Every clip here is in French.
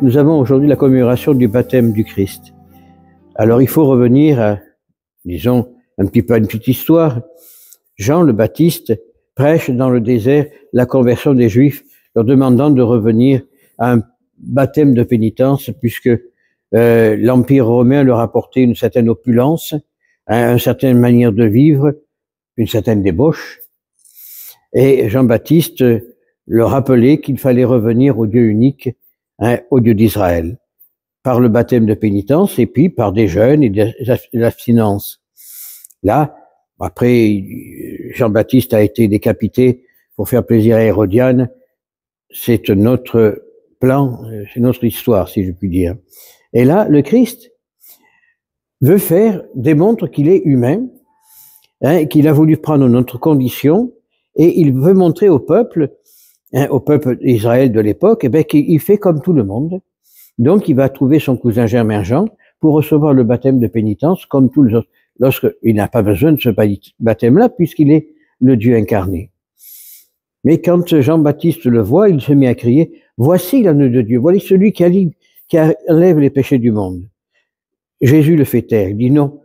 Nous avons aujourd'hui la commémoration du baptême du Christ. Alors il faut revenir à, disons, un petit peu à une petite histoire. Jean le Baptiste prêche dans le désert la conversion des Juifs, leur demandant de revenir à un baptême de pénitence, puisque l'Empire romain leur apportait une certaine opulence, une certaine manière de vivre, une certaine débauche. Et Jean-Baptiste leur rappelait qu'il fallait revenir au Dieu unique, au Dieu d'Israël, par le baptême de pénitence et puis par des jeûnes et de l'abstinence. Là, après, Jean-Baptiste a été décapité pour faire plaisir à Hérodiane. C'est notre plan, c'est notre histoire, si je puis dire. Et là, le Christ démontre qu'il est humain, qu'il a voulu prendre notre condition, et il veut montrer au peuple d'Israël de l'époque, qu'il fait comme tout le monde. Donc, il va trouver son cousin Germain Jean pour recevoir le baptême de pénitence comme tous les autres, lorsqu'il n'a pas besoin de ce baptême-là, puisqu'il est le Dieu incarné. Mais quand Jean-Baptiste le voit, il se met à crier « Voici l'agneau de Dieu, voici celui qui enlève les péchés du monde. » Jésus le fait taire, il dit « Non,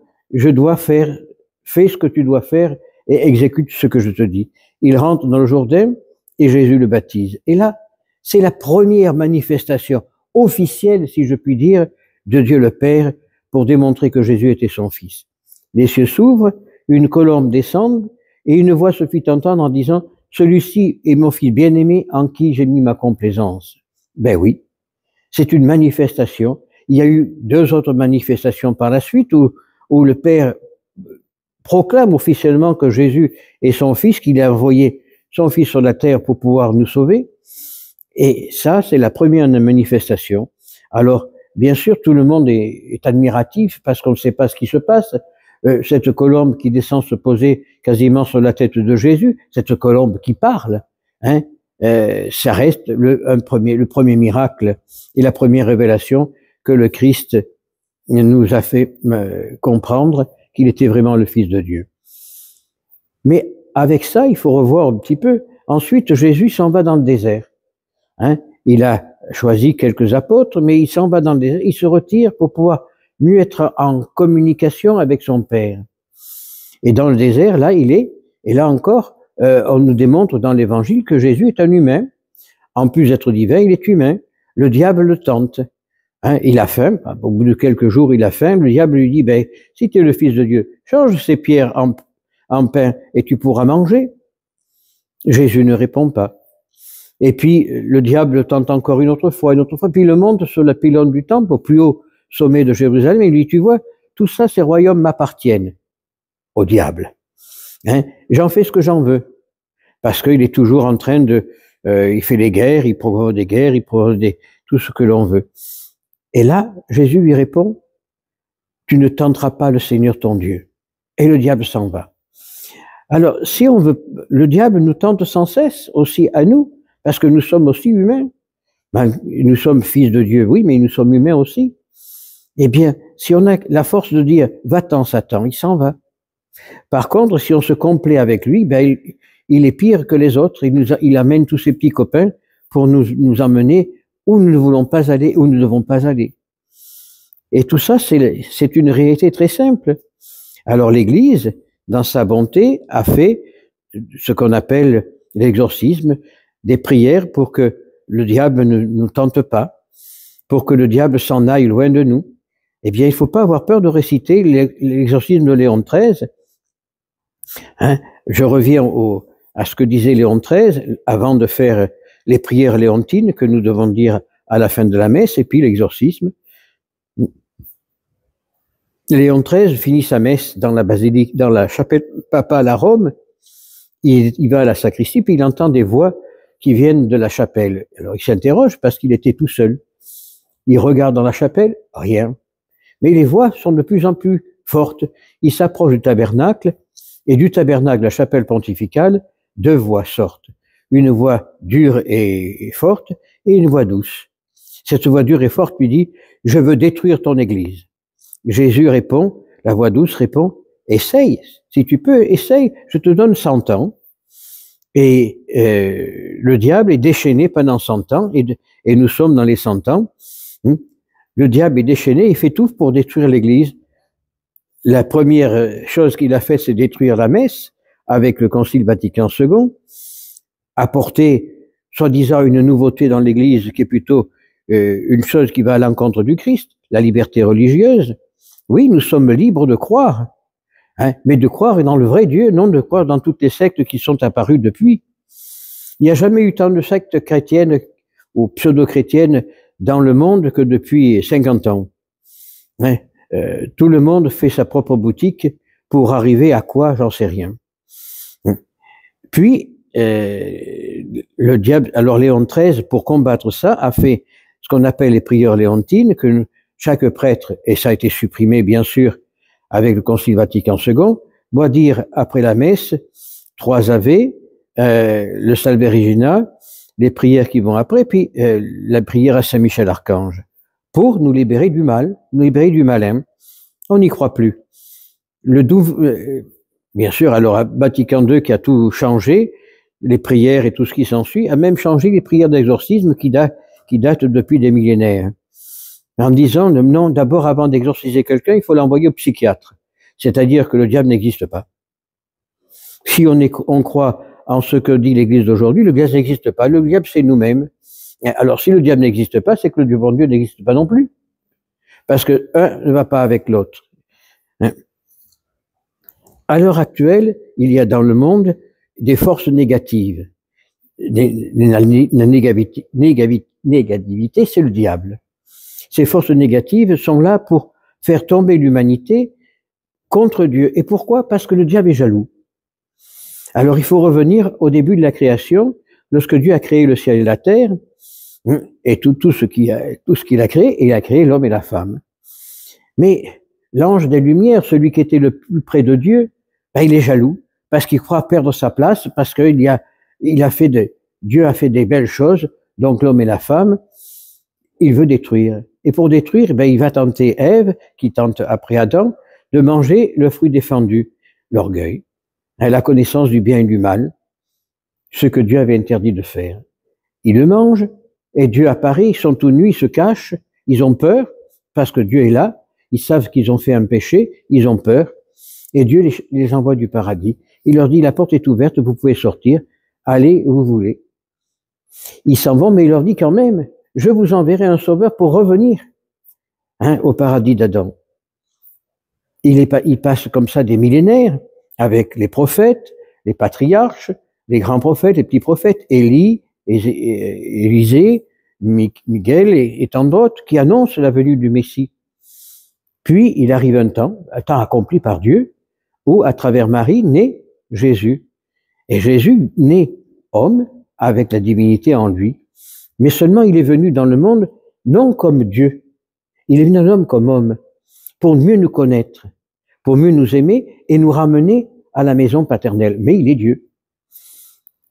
fais ce que tu dois faire et exécute ce que je te dis. » Il rentre dans le Jourdain et Jésus le baptise. Et là, c'est la première manifestation officielle, si je puis dire, de Dieu le Père pour démontrer que Jésus était son Fils. Les cieux s'ouvrent, une colombe descend et une voix se fit entendre en disant « Celui-ci est mon Fils bien-aimé en qui j'ai mis ma complaisance. » Ben oui, c'est une manifestation. Il y a eu 2 autres manifestations par la suite où le Père proclame officiellement que Jésus est son Fils, qu'il a envoyé son Fils sur la terre pour pouvoir nous sauver. Et ça, c'est la première manifestation. Alors, bien sûr, tout le monde est admiratif parce qu'on ne sait pas ce qui se passe. Cette colombe qui descend se poser quasiment sur la tête de Jésus, cette colombe qui parle, ça reste le premier miracle et la première révélation que le Christ nous a fait comprendre qu'il était vraiment le Fils de Dieu. Mais avec ça, il faut revoir un petit peu. Ensuite, Jésus s'en va dans le désert. Il a choisi quelques apôtres, mais il s'en va dans le désert. Il se retire pour pouvoir mieux être en communication avec son Père. Et dans le désert, là, il est. Et là encore, on nous démontre dans l'Évangile que Jésus est un humain. En plus d'être divin, il est humain. Le diable le tente. Il a faim. Au bout de quelques jours, il a faim. Le diable lui dit, si tu es le Fils de Dieu, change ces pierres en pain et tu pourras manger. Jésus ne répond pas. Et puis, le diable le tente encore une autre fois, puis il le monte sur le pylône du temple, au plus haut sommet de Jérusalem, et il dit, tu vois, tout ça, ces royaumes m'appartiennent au diable. J'en fais ce que j'en veux. Parce qu'il est toujours en train il fait les guerres, il provoque des guerres, il provoque tout ce que l'on veut. Et là, Jésus lui répond, tu ne tenteras pas le Seigneur ton Dieu. Et le diable s'en va. Alors, si on veut, le diable nous tente sans cesse, aussi à nous, parce que nous sommes aussi humains. Nous sommes fils de Dieu, oui, mais nous sommes humains aussi. Eh bien, si on a la force de dire « va-t'en Satan », il s'en va. Par contre, si on se complaît avec lui, il est pire que les autres. Il amène tous ses petits copains pour nous emmener où nous ne voulons pas aller, où nous ne devons pas aller. Et tout ça, c'est une réalité très simple. Alors l'Église, dans sa bonté, a fait ce qu'on appelle l'exorcisme, des prières pour que le diable ne nous tente pas, pour que le diable s'en aille loin de nous. Eh bien, il ne faut pas avoir peur de réciter l'exorcisme de Léon XIII. Je reviens à ce que disait Léon XIII avant de faire les prières léontines que nous devons dire à la fin de la messe, et puis l'exorcisme. Léon XIII finit sa messe dans la basilique, dans la chapelle papale à Rome. Il va à la sacristie, puis il entend des voix qui viennent de la chapelle. Alors il s'interroge parce qu'il était tout seul. Il regarde dans la chapelle, rien. Mais les voix sont de plus en plus fortes. Il s'approche du tabernacle, et du tabernacle, la chapelle pontificale, 2 voix sortent. Une voix dure et forte, et une voix douce. Cette voix dure et forte lui dit, « Je veux détruire ton église. » Jésus répond, la voix douce répond, « Essaye, si tu peux, essaye, je te donne 100 ans. » Et le diable est déchaîné pendant 100 ans, et nous sommes dans les 100 ans. Le diable est déchaîné, il fait tout pour détruire l'Église. La première chose qu'il a fait, c'est détruire la messe avec le Concile Vatican II, apporter soi-disant une nouveauté dans l'Église qui est plutôt une chose qui va à l'encontre du Christ, la liberté religieuse. Oui, nous sommes libres de croire, hein, mais de croire dans le vrai Dieu, non de croire dans toutes les sectes qui sont apparues depuis. Il n'y a jamais eu tant de sectes chrétiennes ou pseudo-chrétiennes dans le monde que depuis 50 ans. Hein, tout le monde fait sa propre boutique pour arriver à quoi, j'en sais rien. Puis, le diable, alors Léon XIII, pour combattre ça, a fait ce qu'on appelle les prières léontines, que chaque prêtre, et ça a été supprimé bien sûr avec le Concile Vatican II, doit dire après la messe 3 Ave, le Salve Regina, les prières qui vont après, puis la prière à Saint Michel Archange, pour nous libérer du mal, nous libérer du malin. On n'y croit plus. Bien sûr, alors Vatican II qui a tout changé, les prières et tout ce qui s'ensuit, a même changé les prières d'exorcisme qui datent depuis des millénaires. En disant, non, d'abord, avant d'exorciser quelqu'un, il faut l'envoyer au psychiatre. C'est-à-dire que le diable n'existe pas. Si on croit en ce que dit l'Église d'aujourd'hui, le diable n'existe pas. Le diable, c'est nous-mêmes. Alors, si le diable n'existe pas, c'est que le bon Dieu n'existe pas non plus. Parce que un ne va pas avec l'autre. À l'heure actuelle, il y a dans le monde des forces négatives. La négativité, c'est le diable. Ces forces négatives sont là pour faire tomber l'humanité contre Dieu. Et pourquoi? Parce que le diable est jaloux. Alors il faut revenir au début de la création, lorsque Dieu a créé le ciel et la terre, et tout ce qu'il a créé, et il a créé l'homme et la femme. Mais l'ange des Lumières, celui qui était le plus près de Dieu, ben, il est jaloux, parce qu'il croit perdre sa place, parce que Dieu a fait des belles choses, donc l'homme et la femme, il veut détruire. Et pour détruire, ben, il va tenter Ève, qui tente après Adam, de manger le fruit défendu, l'orgueil, la connaissance du bien et du mal, ce que Dieu avait interdit de faire. Ils le mangent, et Dieu apparaît, ils sont tout nus, ils se cachent, ils ont peur, parce que Dieu est là, ils savent qu'ils ont fait un péché, ils ont peur, et Dieu les envoie du paradis. Il leur dit, la porte est ouverte, vous pouvez sortir, allez où vous voulez. Ils s'en vont, mais il leur dit quand même, je vous enverrai un sauveur pour revenir au paradis d'Adam. Il passe comme ça des millénaires avec les prophètes, les patriarches, les grands prophètes, les petits prophètes, Élie, Élisée, Miguel et tant d'autres qui annoncent la venue du Messie. Puis il arrive un temps accompli par Dieu, où à travers Marie naît Jésus. Et Jésus naît homme avec la divinité en lui. Mais seulement il est venu dans le monde non comme Dieu. Il est venu dans l'homme comme homme, pour mieux nous connaître, pour mieux nous aimer et nous ramener à la maison paternelle. Mais il est Dieu.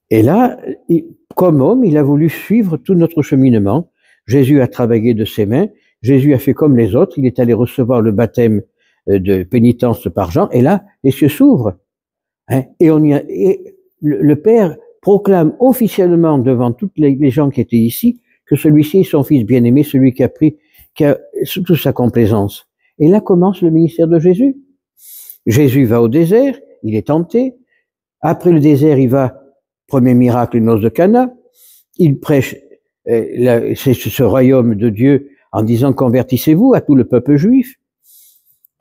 Et là, comme homme, il a voulu suivre tout notre cheminement. Jésus a travaillé de ses mains. Jésus a fait comme les autres. Il est allé recevoir le baptême de pénitence par Jean. Et là, les cieux s'ouvrent. Et le Père proclame officiellement devant toutes les gens qui étaient ici que celui-ci est son fils bien-aimé, celui qui a toute sa complaisance. Et là commence le ministère de Jésus. Jésus va au désert, il est tenté. Après le désert, il va, premier miracle, les noces de Cana. Il prêche ce royaume de Dieu en disant convertissez-vous à tout le peuple juif.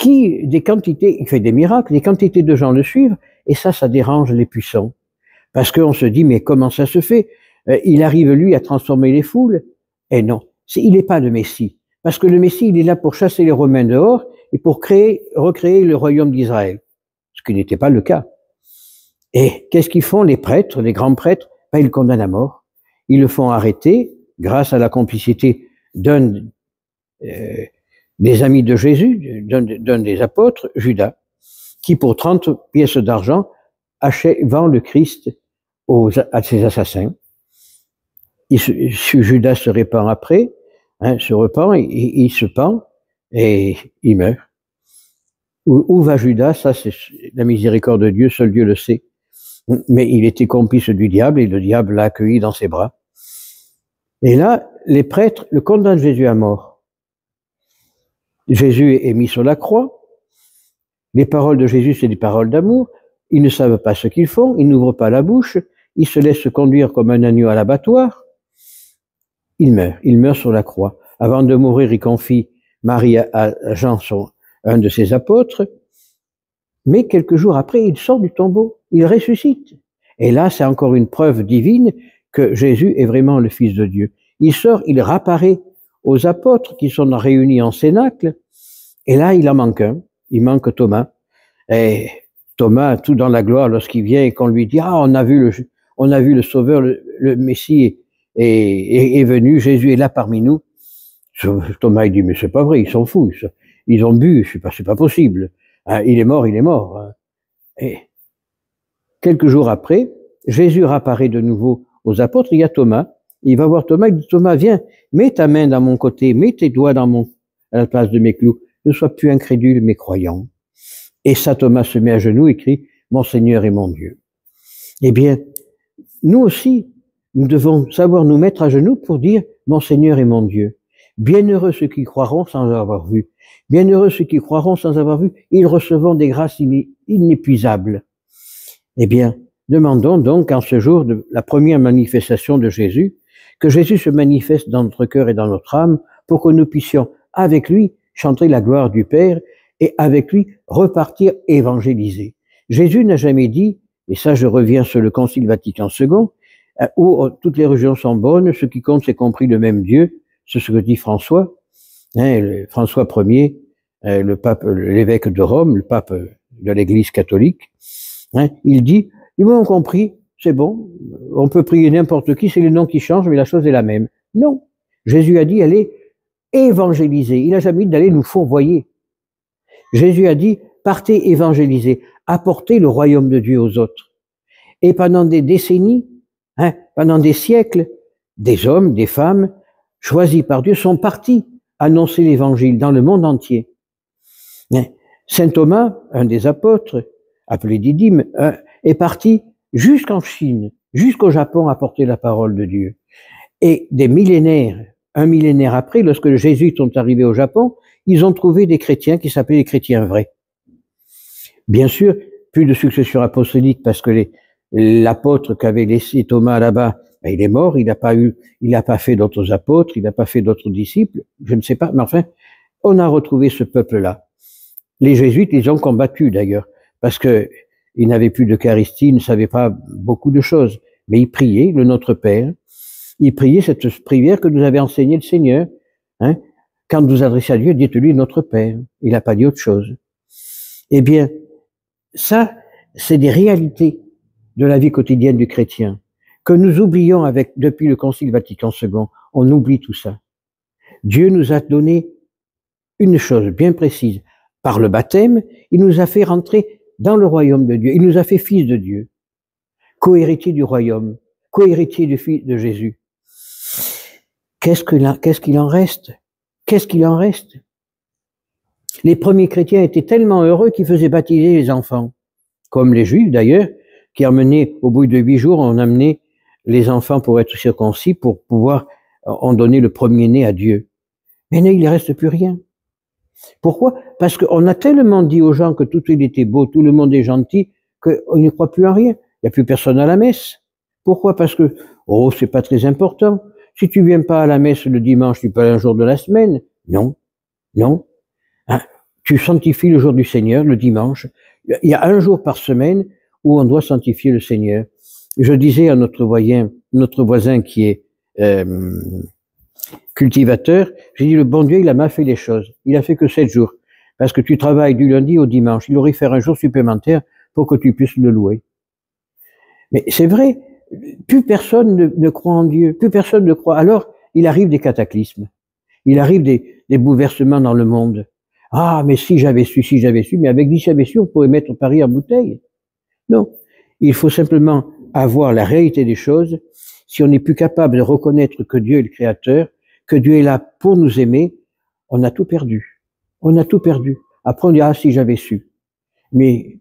Il fait des miracles, des quantités de gens le suivent, et ça dérange les puissants. Parce qu'on se dit, mais comment ça se fait? Il arrive, lui, à transformer les foules? Et non, il n'est pas le Messie. Parce que le Messie, il est là pour chasser les Romains dehors et pour recréer le royaume d'Israël. Ce qui n'était pas le cas. Et qu'est-ce qu'ils font, les prêtres, les grands prêtres? Ben, ils le condamnent à mort. Ils le font arrêter grâce à la complicité d'un des amis de Jésus, d'un des apôtres, Judas, qui pour 30 pièces d'argent vend le Christ à ses assassins. Judas se répand après, se repent, il se pend et il meurt. Où va Judas? Ça, c'est la miséricorde de Dieu, seul Dieu le sait. Mais il était complice du diable et le diable l'a accueilli dans ses bras. Et là, les prêtres le condamnent Jésus à mort. Jésus est mis sur la croix. Les paroles de Jésus, c'est des paroles d'amour. Ils ne savent pas ce qu'ils font, ils n'ouvrent pas la bouche, ils se laissent conduire comme un agneau à l'abattoir. Il meurt sur la croix. Avant de mourir, il confie Marie à Jean, un de ses apôtres. Mais quelques jours après, il sort du tombeau, il ressuscite. Et là, c'est encore une preuve divine que Jésus est vraiment le Fils de Dieu. Il sort, il réapparaît aux apôtres qui sont réunis en cénacle, et là, il en manque un. Il manque Thomas. Et Thomas, tout dans la gloire, lorsqu'il vient et qu'on lui dit « Ah, on a vu le Sauveur, le Messie est venu, Jésus est là parmi nous. » Thomas, il dit « Mais c'est pas vrai, ils s'en foutent. Ils ont bu, c'est pas possible. Hein, il est mort, il est mort. Hein. » Et quelques jours après, Jésus réapparaît de nouveau aux apôtres, il y a Thomas. Il va voir Thomas, il dit « Thomas, viens, mets ta main dans mon côté, mets tes doigts à la place de mes clous. Ne sois plus incrédule, mais croyant. » Et ça, Thomas se met à genoux et crie « Mon Seigneur et mon Dieu. » Eh bien, nous aussi, nous devons savoir nous mettre à genoux pour dire « Mon Seigneur et mon Dieu. » Bienheureux ceux qui croiront sans avoir vu. Bienheureux ceux qui croiront sans avoir vu. Ils recevront des grâces inépuisables. Eh bien, demandons donc en ce jour de la première manifestation de Jésus, que Jésus se manifeste dans notre cœur et dans notre âme pour que nous puissions, avec lui, chanter la gloire du Père et avec lui repartir évangéliser. Jésus n'a jamais dit, et ça je reviens sur le Concile Vatican II, où toutes les religions sont bonnes, ce qui compte c'est qu'on prie le même Dieu, c'est ce que dit François, hein, François Ier, le pape, l'évêque de Rome, le pape de l'Église catholique, hein, il dit, ils m'ont compris, c'est bon, on peut prier n'importe qui, c'est le nom qui change, mais la chose est la même. Non, Jésus a dit, allez évangéliser, il n'a jamais dit d'aller nous fourvoyer. Jésus a dit, partez évangéliser, apportez le royaume de Dieu aux autres. Et pendant des décennies, hein, pendant des siècles, des hommes, des femmes, choisis par Dieu, sont partis annoncer l'évangile dans le monde entier. Saint Thomas, un des apôtres, appelé Didyme, est parti jusqu'en Chine, jusqu'au Japon, apporter la parole de Dieu. Et des millénaires, un millénaire après, lorsque les jésuites sont arrivés au Japon, ils ont trouvé des chrétiens qui s'appelaient les chrétiens vrais. Bien sûr, plus de succession apostolique parce que l'apôtre qu'avait laissé Thomas là-bas, ben il est mort, il n'a pas fait d'autres apôtres, il n'a pas fait d'autres disciples, je ne sais pas, mais enfin, on a retrouvé ce peuple-là. Les jésuites, ils ont combattu d'ailleurs, parce que ils n'avaient plus d'Eucharistie, ils ne savaient pas beaucoup de choses, mais ils priaient le Notre Père, ils priaient cette prière que nous avait enseignée le Seigneur, hein. Quand vous adressez à Dieu, dites-lui notre Père. Il n'a pas dit autre chose. Eh bien, ça, c'est des réalités de la vie quotidienne du chrétien que nous oublions depuis le Concile Vatican II. On oublie tout ça. Dieu nous a donné une chose bien précise. Par le baptême, il nous a fait rentrer dans le royaume de Dieu. Il nous a fait fils de Dieu, co-héritier du royaume, co-héritier du Fils de Jésus. Qu'est-ce qu'il en reste? Qu'est-ce qu'il en reste? Les premiers chrétiens étaient tellement heureux qu'ils faisaient baptiser les enfants, comme les Juifs d'ailleurs, qui emmenaient, au bout de 8 jours, on amenait les enfants pour être circoncis, pour pouvoir en donner le premier-né à Dieu. Mais il ne reste plus rien. Pourquoi? Parce qu'on a tellement dit aux gens que tout était beau, tout le monde est gentil, qu'on ne croit plus en rien. Il n'y a plus personne à la messe. Pourquoi? Parce que, oh, c'est pas très important. Si tu viens pas à la messe le dimanche, tu peux aller un jour de la semaine. Non, non. Hein? Tu sanctifies le jour du Seigneur, le dimanche. Il y a un jour par semaine où on doit sanctifier le Seigneur. Je disais à notre voisin qui est cultivateur, j'ai dit, le bon Dieu, il a mal fait les choses. Il a fait que 7 jours. Parce que tu travailles du lundi au dimanche. Il aurait fait un jour supplémentaire pour que tu puisses le louer. Mais c'est vrai, plus personne ne croit en Dieu, plus personne ne croit. Alors, il arrive des cataclysmes. Il arrive des bouleversements dans le monde. Ah, mais si j'avais su, mais avec 10 j'avais su, on pourrait mettre Paris en bouteille. Non. Il faut simplement avoir la réalité des choses. Si on n'est plus capable de reconnaître que Dieu est le Créateur, que Dieu est là pour nous aimer, on a tout perdu. On a tout perdu. Après, on dit, ah, si j'avais su. Mais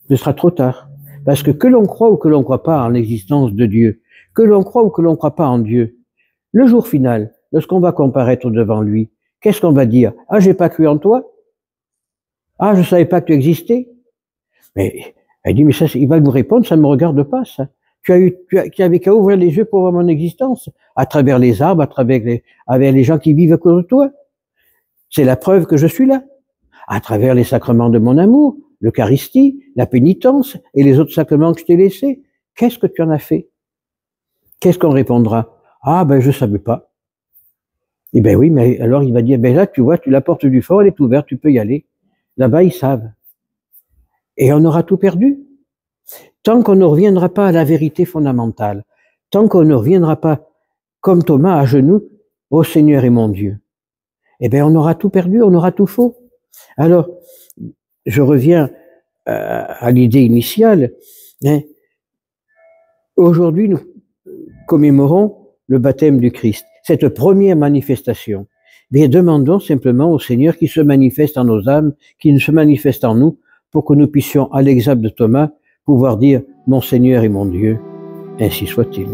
ce sera trop tard. Parce que l'on croit ou que l'on ne croit pas en l'existence de Dieu, que l'on croit ou que l'on ne croit pas en Dieu, le jour final, lorsqu'on va comparaître devant lui, qu'est-ce qu'on va dire? Ah, j'ai pas cru en toi? Ah, je savais pas que tu existais? Mais elle dit, mais ça, il va nous répondre, ça ne me regarde pas, ça. Tu avais qu'à ouvrir les yeux pour voir mon existence, à travers les arbres, avec les gens qui vivent à côté de toi. C'est la preuve que je suis là. À travers les sacrements de mon amour, l'Eucharistie, la pénitence et les autres sacrements que je t'ai laissés. Qu'est-ce que tu en as fait? Qu'est-ce qu'on répondra? Ah, ben, je savais pas. Eh ben oui, mais alors il va dire, ben là, tu vois, la porte du fort, elle est ouverte, tu peux y aller. Là-bas, ils savent. Et on aura tout perdu. Tant qu'on ne reviendra pas à la vérité fondamentale, tant qu'on ne reviendra pas, comme Thomas, à genoux, ô Seigneur et mon Dieu, eh bien, on aura tout perdu, on aura tout faux. Alors, je reviens à l'idée initiale. Hein. Aujourd'hui, nous commémorons le baptême du Christ, cette première manifestation. Mais demandons simplement au Seigneur qui se manifeste en nos âmes, qui se manifeste en nous, pour que nous puissions, à l'exemple de Thomas, pouvoir dire « Mon Seigneur et mon Dieu, ainsi soit-il ».